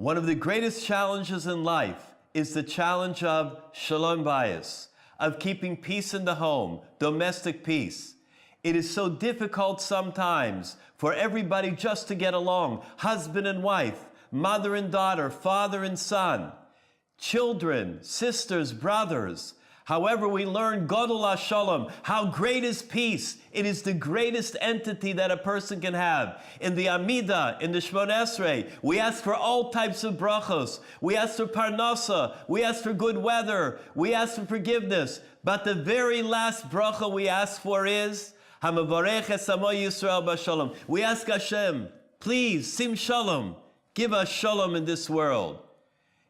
One of the greatest challenges in life is the challenge of shalom bayis, of keeping peace in the home, domestic peace. It is so difficult sometimes for everybody just to get along, husband and wife, mother and daughter, father and son, children, sisters, brothers. However, we learn Godol HaShalom, how great is peace. It is the greatest entity that a person can have. In the Amidah, in the Shemona Esrei, we ask for all types of brachos. We ask for parnasa. We ask for good weather. We ask for forgiveness. But the very last bracha we ask for is Hamavarech es Amo Yisrael b'Shalom. We ask Hashem, please, Sim Shalom, give us Shalom in this world.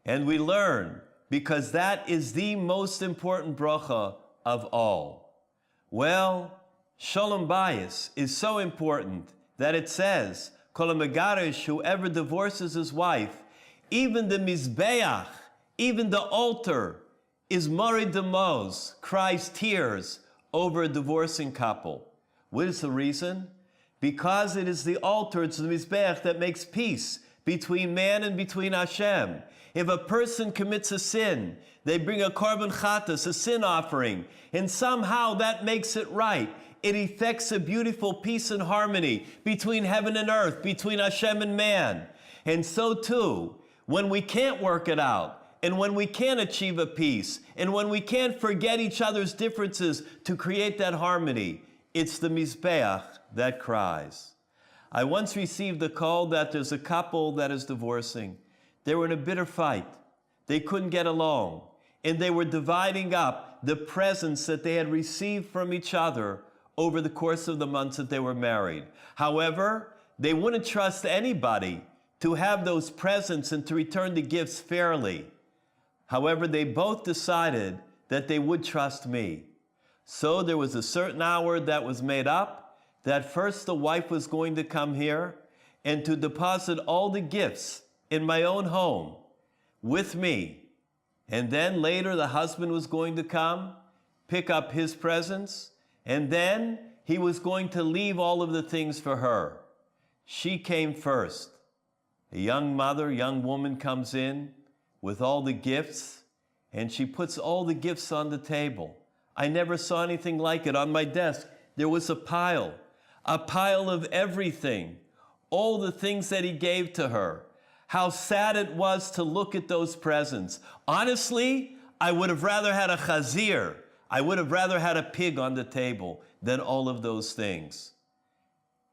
And we learn, because that is the most important bracha of all. Well, Shalom Bayis is so important that it says, Kol HaMegarish, whoever divorces his wife, even the Mizbeach, even the altar, is Morid Demos, cries tears over a divorcing couple. What is the reason? Because it is the altar, it's the Mizbeach that makes peace between man and between Hashem. If a person commits a sin, they bring a korban chatas, a sin offering, and somehow that makes it right. It effects a beautiful peace and harmony between heaven and earth, between Hashem and man. And so too, when we can't work it out, and when we can't achieve a peace, and when we can't forget each other's differences to create that harmony, it's the Mizbeach that cries. I once received a call that there's a couple that is divorcing. They were in a bitter fight. They couldn't get along. And they were dividing up the presents that they had received from each other over the course of the months that they were married. However, they wouldn't trust anybody to have those presents and to return the gifts fairly. However, they both decided that they would trust me. So there was a certain hour that was made up that first the wife was going to come here and to deposit all the gifts in my own home with me. And then later the husband was going to come, pick up his presents, and then he was going to leave all of the things for her. She came first. A young mother, young woman comes in with all the gifts, and she puts all the gifts on the table. I never saw anything like it. On my desk, there was a pile of everything, all the things that he gave to her. How sad it was to look at those presents. Honestly, I would have rather had a chazir. I would have rather had a pig on the table than all of those things.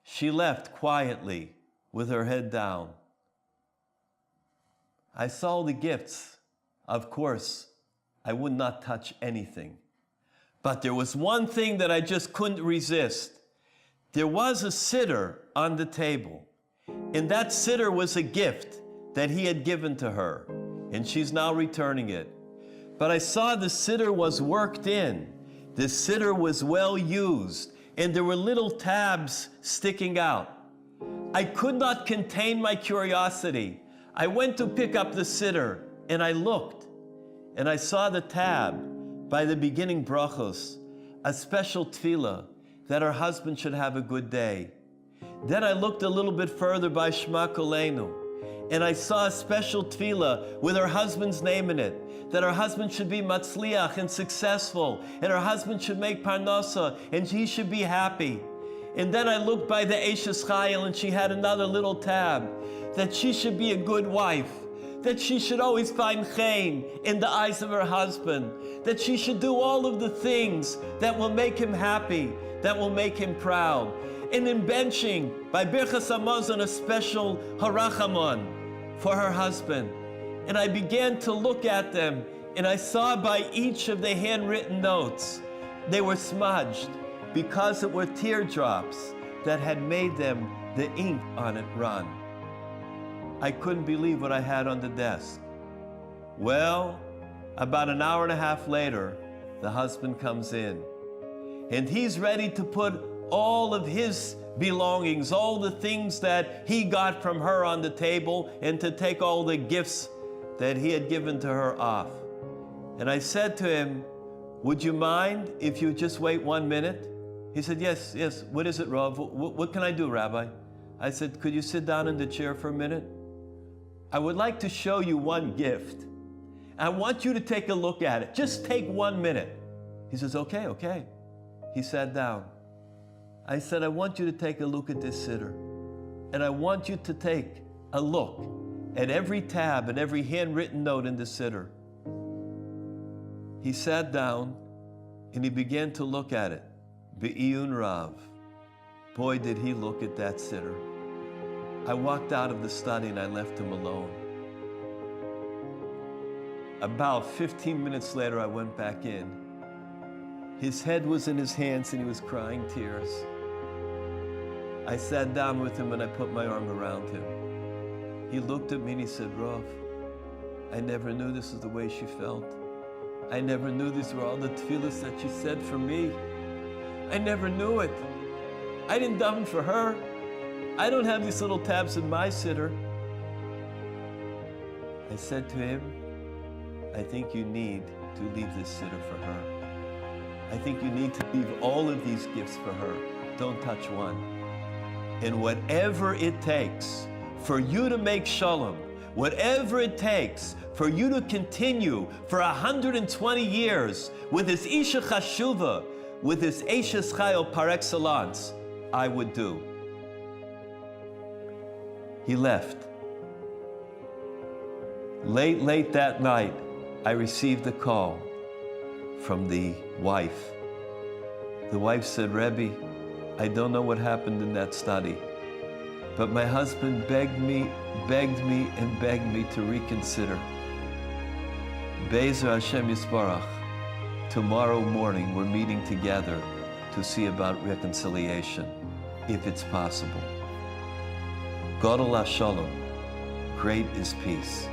She left quietly with her head down. I saw the gifts. Of course, I would not touch anything. But there was one thing that I just couldn't resist. There was a sitter on the table. And that sitter was a gift that he had given to her, and she's now returning it. But I saw the sitter was worked in. The sitter was well used, and there were little tabs sticking out. I could not contain my curiosity. I went to pick up the sitter, and I looked, and I saw the tab by the beginning brachos, a special tefillah that her husband should have a good day. Then I looked a little bit further by Shema Koleinu, and I saw a special tefillah with her husband's name in it, that her husband should be matzliach and successful, and her husband should make parnasa, and he should be happy. And then I looked by the Eishes Chayil, and she had another little tab, that she should be a good wife, that she should always find chen in the eyes of her husband, that she should do all of the things that will make him happy, that will make him proud. And in benching, by Birchas Hamazon, a special harachamon for her husband. And I began to look at them, and I saw by each of the handwritten notes, they were smudged because it were teardrops that had made them, the ink on it, run. I couldn't believe what I had on the desk. Well, about an hour and a half later, the husband comes in, and he's ready to put all of his belongings, all the things that he got from her on the table, and to take all the gifts that he had given to her off. And I said to him, would you mind if you just wait 1 minute? He said, yes. What is it, Rav? What can I do, Rabbi? I said, could you sit down in the chair for a minute? I would like to show you one gift. I want you to take a look at it. Just take 1 minute. He says, okay, okay. He sat down. I said, I want you to take a look at this siddur. And I want you to take a look at every tab and every handwritten note in the siddur. He sat down and he began to look at it. Be'iyun Rav. Boy, did he look at that siddur. I walked out of the study and I left him alone. About 15 minutes later, I went back in. His head was in his hands and he was crying tears. I sat down with him and I put my arm around him. He looked at me and he said, Rav, I never knew this is the way she felt. I never knew these were all the tefillas that she said for me. I never knew it. I didn't daven for her. I don't have these little tabs in my siddur. I said to him, I think you need to leave this siddur for her. I think you need to leave all of these gifts for her. Don't touch one. And whatever it takes for you to make shalom, whatever it takes for you to continue for 120 years with this Isha Chashuva, with this Eishes Chayil par excellence, I would do. He left. Late that night, I received a call from the wife. The wife said, Rabbi, I don't know what happened in that study, but my husband begged me and begged me to reconsider. Be'ezer Hashem Yisbarach, tomorrow morning we're meeting together to see about reconciliation, if it's possible. Gadol HaShalom, great is peace.